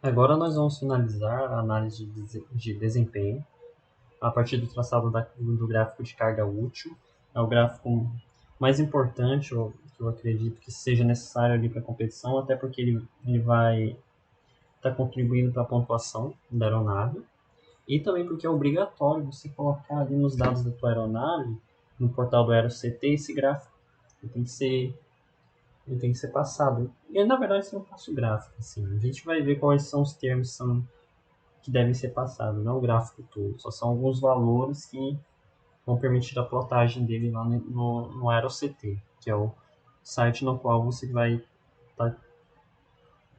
Agora nós vamos finalizar a análise de desempenho a partir do traçado do gráfico de carga útil. É o gráfico mais importante, que eu acredito que seja necessário ali para a competição, até porque ele vai estar contribuindo para a pontuação da aeronave. E também porque é obrigatório você colocar ali nos dados da tua aeronave, no portal do AeroCT, esse gráfico. Ele tem que ser, ele tem que ser passado. E na verdade isso é um passo gráfico. Assim. A gente vai ver quais são os termos que devem ser passados, não o gráfico todo. Só são alguns valores que vão permitir a plotagem dele lá no AeroCT, que é o site no qual você vai estar.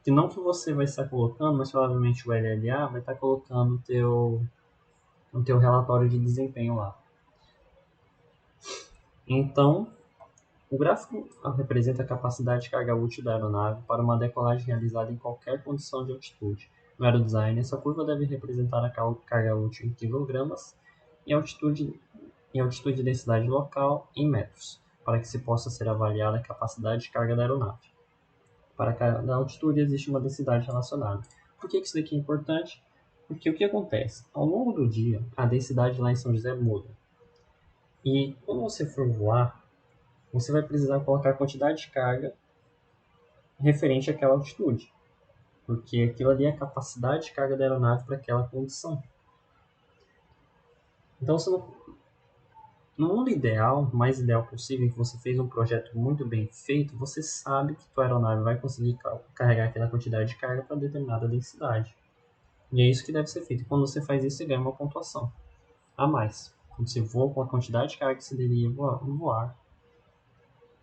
Que não que você vai estar colocando, mas provavelmente o LLA vai estar colocando o teu relatório de desempenho lá. Então, o gráfico representa a capacidade de carga útil da aeronave para uma decolagem realizada em qualquer condição de altitude. No aerodesign, essa curva deve representar a carga útil em quilogramas e altitude e densidade local em metros, para que se possa ser avaliada a capacidade de carga da aeronave. Para cada altitude existe uma densidade relacionada. Por que isso daqui é importante? Porque o que acontece? Ao longo do dia, a densidade lá em São José muda. E quando você for voar, você vai precisar colocar a quantidade de carga referente àquela altitude, porque aquilo ali é a capacidade de carga da aeronave para aquela condição. Então, no mundo ideal, o mais ideal possível, em que você fez um projeto muito bem feito, você sabe que a aeronave vai conseguir carregar aquela quantidade de carga para determinada densidade. E é isso que deve ser feito. E quando você faz isso, você ganha uma pontuação a mais. Quando você voa com a quantidade de carga que você deveria voar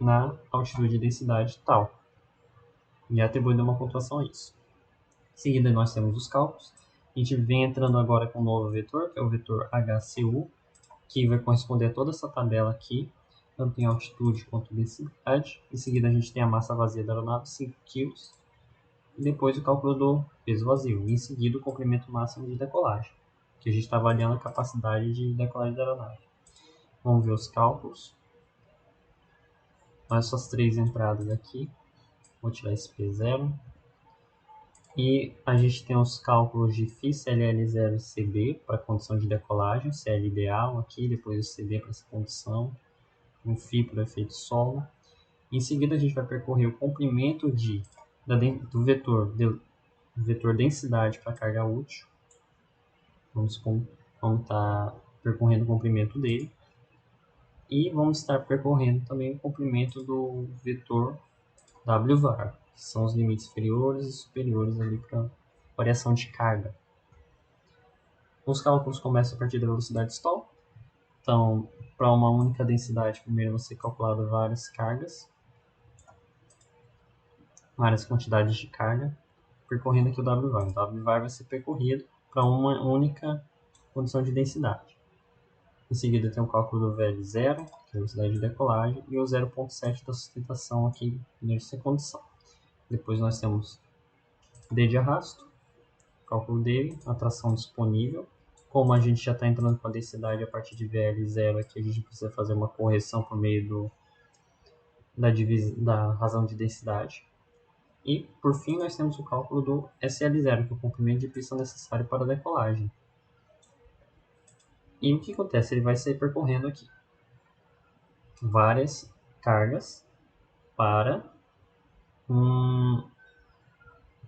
na altitude e densidade tal. E é atribuindo uma pontuação a isso. Em seguida, nós temos os cálculos. A gente vem entrando agora com um novo vetor, que é o vetor HCU, que vai corresponder a toda essa tabela aqui, tanto em altitude quanto densidade. Em seguida, a gente tem a massa vazia da aeronave, 5 kg. E depois o cálculo do peso vazio. E em seguida, o comprimento máximo de decolagem, que a gente está avaliando a capacidade de decolagem da aeronave. Vamos ver os cálculos. Essas três entradas aqui. Vou tirar esse P0. E a gente tem os cálculos de φ, CLL0 e CB para condição de decolagem, CL ideal aqui, depois o CB para essa condição, o φ para o efeito solo. Em seguida a gente vai percorrer o comprimento do vetor densidade para carga útil. Vamos estar percorrendo o comprimento dele. E vamos estar percorrendo também o comprimento do vetor WVAR, que são os limites inferiores e superiores ali para variação de carga. Os cálculos começam a partir da velocidade stall. Então, para uma única densidade, primeiro você calcula várias cargas, várias quantidades de carga, percorrendo aqui o WVAR. O WVAR vai ser percorrido para uma única condição de densidade. Em seguida tem o cálculo do VL0, que é a velocidade de decolagem, e o 0,7 da sustentação aqui nessa condição. Depois nós temos D de arrasto, cálculo dele, a tração disponível. Como a gente já está entrando com a densidade a partir de VL0 aqui, a gente precisa fazer uma correção por meio da razão de densidade. E, por fim, nós temos o cálculo do SL0, que é o comprimento de pista necessário para a decolagem. E o que acontece? Ele vai sair percorrendo aqui várias cargas para,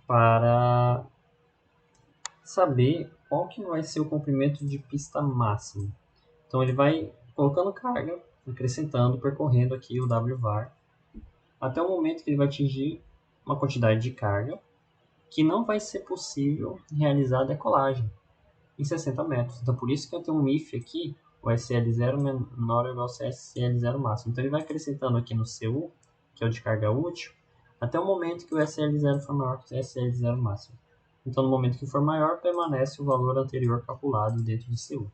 para saber qual que vai ser o comprimento de pista máximo. Então ele vai colocando carga, acrescentando, percorrendo aqui o WVAR, até o momento que ele vai atingir uma quantidade de carga que não vai ser possível realizar a decolagem em 60 metros. Então por isso que eu tenho um if aqui, o SL0 menor ou igual a SL0 máximo. Então ele vai acrescentando aqui no CU, que é o de carga útil, até o momento que o SL0 for maior que o SL0 máximo. Então no momento que for maior, permanece o valor anterior calculado dentro do CU.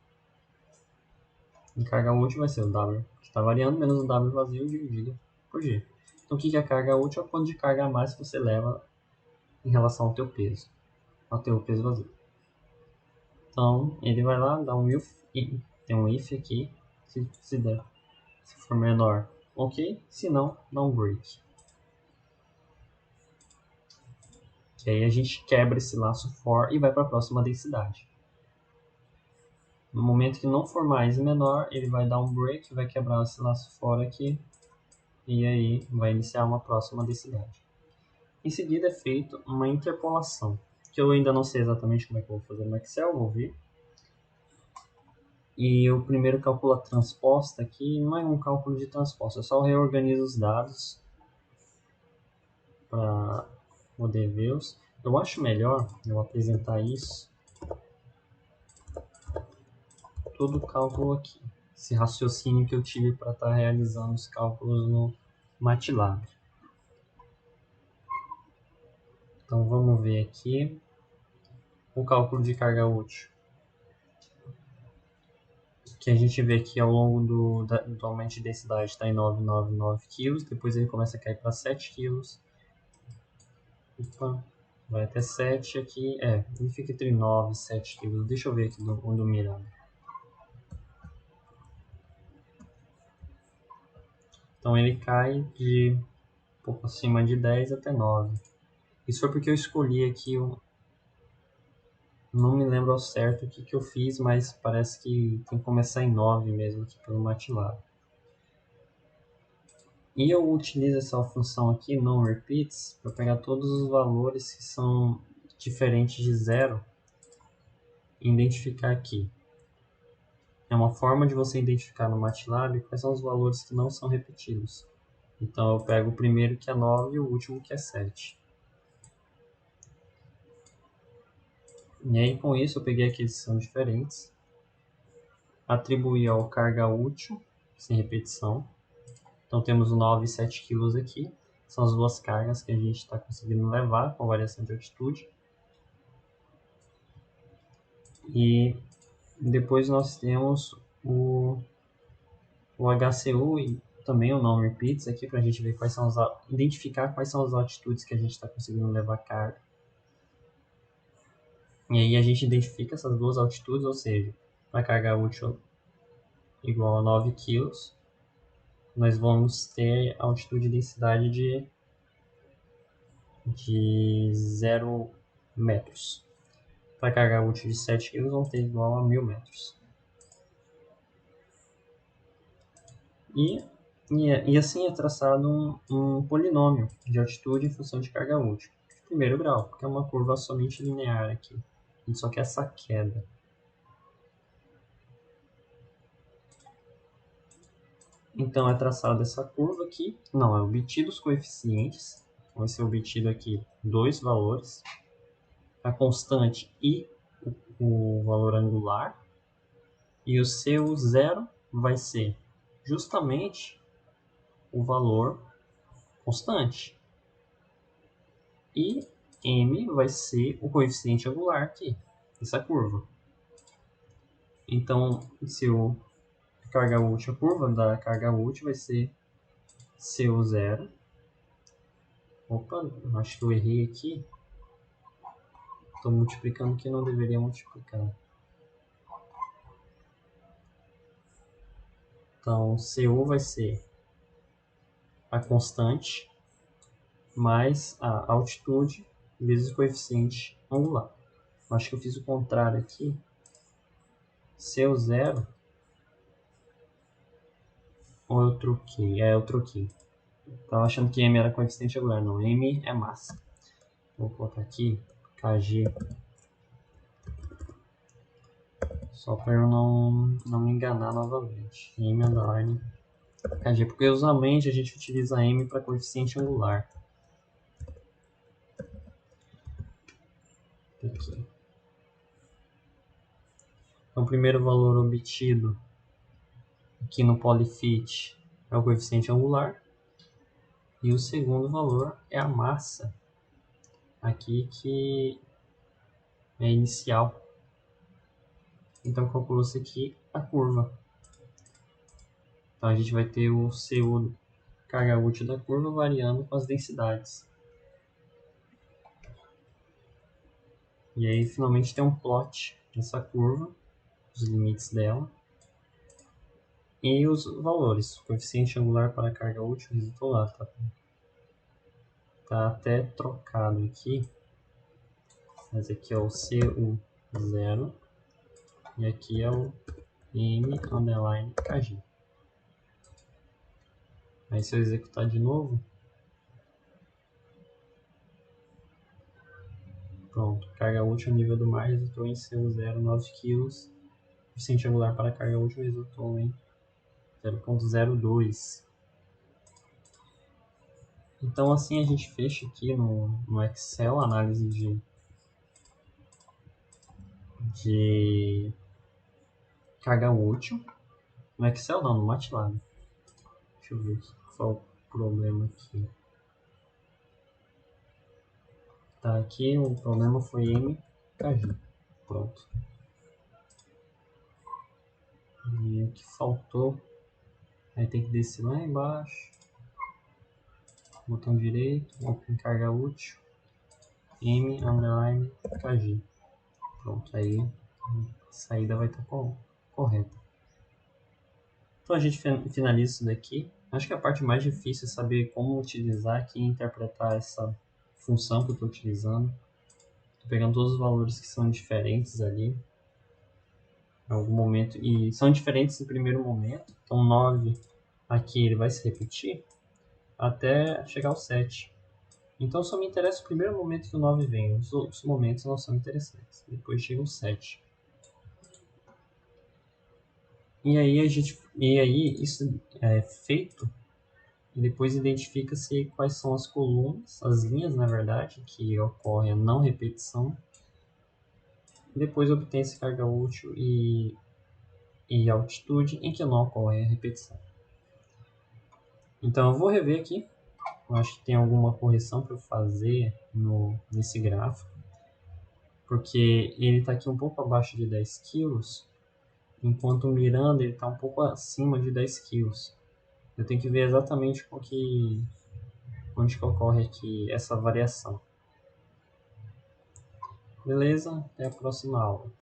Em carga útil vai ser o W que está variando menos o W vazio dividido por G. Então o que é carga útil? É o quanto de carga a mais que você leva em relação ao teu peso vazio. Então ele vai lá, dá um if, tem um if aqui, se for menor, ok, se não, dá um break. Que aí a gente quebra esse laço for e vai para a próxima densidade. No momento que não for mais menor, ele vai dar um break, vai quebrar esse laço for aqui, e aí vai iniciar uma próxima densidade. Em seguida é feita uma interpolação, que eu ainda não sei exatamente como é que eu vou fazer no Excel, vou ver. E eu primeiro calculo a transposta aqui, não é um cálculo de transposta, eu só reorganizo os dados para poder vê-los. Eu acho melhor eu apresentar isso, todo o cálculo aqui, esse raciocínio que eu tive para estar realizando os cálculos no MATLAB. Então vamos ver aqui o cálculo de carga útil, que a gente vê que ao longo do aumento de densidade está em 999 kg, depois ele começa a cair para 7 kg. Opa, vai até 7 aqui, ele fica entre 9 e 7 kg. Deixa eu ver aqui onde eu mirando. Então ele cai de um pouco acima de 10 até 9. Isso foi porque eu escolhi aqui, não me lembro ao certo o que eu fiz, mas parece que tem que começar em 9 mesmo aqui pelo MATLAB. E eu utilizo essa função aqui, non-repeats, para pegar todos os valores que são diferentes de zero e identificar aqui. É uma forma de você identificar no MATLAB quais são os valores que não são repetidos. Então eu pego o primeiro que é 9 e o último que é 7. E aí com isso eu peguei aqueles que são diferentes, atribuí ao carga útil, sem repetição. Então temos o 9 e 7 kg aqui, são as duas cargas que a gente está conseguindo levar com variação de altitude. E depois nós temos o HCU e também o non-repeats aqui para a gente ver quais são identificar quais são as altitudes que a gente está conseguindo levar carga. E aí a gente identifica essas duas altitudes, ou seja, para carga útil igual a 9 kg, nós vamos ter altitude e densidade de 0 metros. Para carga útil de 7 kg, vão ter igual a 1000 metros. E assim é traçado um polinômio de altitude em função de carga útil. De primeiro grau, porque é uma curva somente linear aqui. A gente só quer essa queda. Então é traçada essa curva aqui. Não, é obtido os coeficientes. Vai ser obtido aqui dois valores. A constante e o valor angular. E o seu zero vai ser justamente o valor constante. E m vai ser o coeficiente angular aqui, essa curva. Então, se o carga útil, a curva da carga útil vai ser CO0. Opa, acho que eu errei aqui. Estou multiplicando que não deveria multiplicar. Então, CO vai ser a constante mais a altitude vezes o coeficiente angular. Acho que eu fiz o contrário aqui. CO0 ou eu troquei? Eu troquei. Estava achando que M era coeficiente angular, não. M é massa. Vou colocar aqui KG. Só para eu não me enganar novamente. M underline KG. Porque usualmente a gente utiliza M para coeficiente angular. Aqui. Então, o primeiro valor obtido aqui no Polyfit é o coeficiente angular. E o segundo valor é a massa. Aqui que é inicial. Então calculou-se aqui a curva. Então a gente vai ter o CO, carga útil da curva, variando com as densidades. E aí finalmente tem um plot nessa curva, os limites dela. E os valores. O coeficiente angular para a carga útil resultou lá. Tá até trocado aqui. Mas aqui é o CU0 e aqui é o M_KG. Aí se eu executar de novo, pronto, carga útil nível do mar resultou em CU0 9 kg. Coeficiente angular para carga útil resultou em 0,02. Então assim a gente fecha aqui no Excel a análise de carga útil. No Excel não, no MATLAB. Deixa eu ver qual o problema aqui. Tá, aqui o problema foi MKG. Pronto. E o que faltou, aí tem que descer lá embaixo. Botão direito, em carga útil, M_KG. Pronto, aí a saída vai estar correta. Então a gente finaliza isso daqui. Acho que a parte mais difícil é saber como utilizar aqui e interpretar essa função que eu estou utilizando. Estou pegando todos os valores que são diferentes ali. Em algum momento, e são diferentes no primeiro momento. Então 9 aqui ele vai se repetir até chegar ao 7. Então só me interessa o primeiro momento que o 9 vem. Os outros momentos não são interessantes. Depois chega o 7. E aí isso é feito e depois identifica-se quais são as colunas, as linhas na verdade, que ocorre a não repetição. Depois obtém-se carga útil e altitude em que não ocorre a repetição. Então eu vou rever aqui. Eu acho que tem alguma correção para eu fazer nesse gráfico, porque ele está aqui um pouco abaixo de 10 kg, enquanto o Miranda está um pouco acima de 10 kg. Eu tenho que ver exatamente onde que ocorre aqui essa variação. Beleza? Até a próxima aula.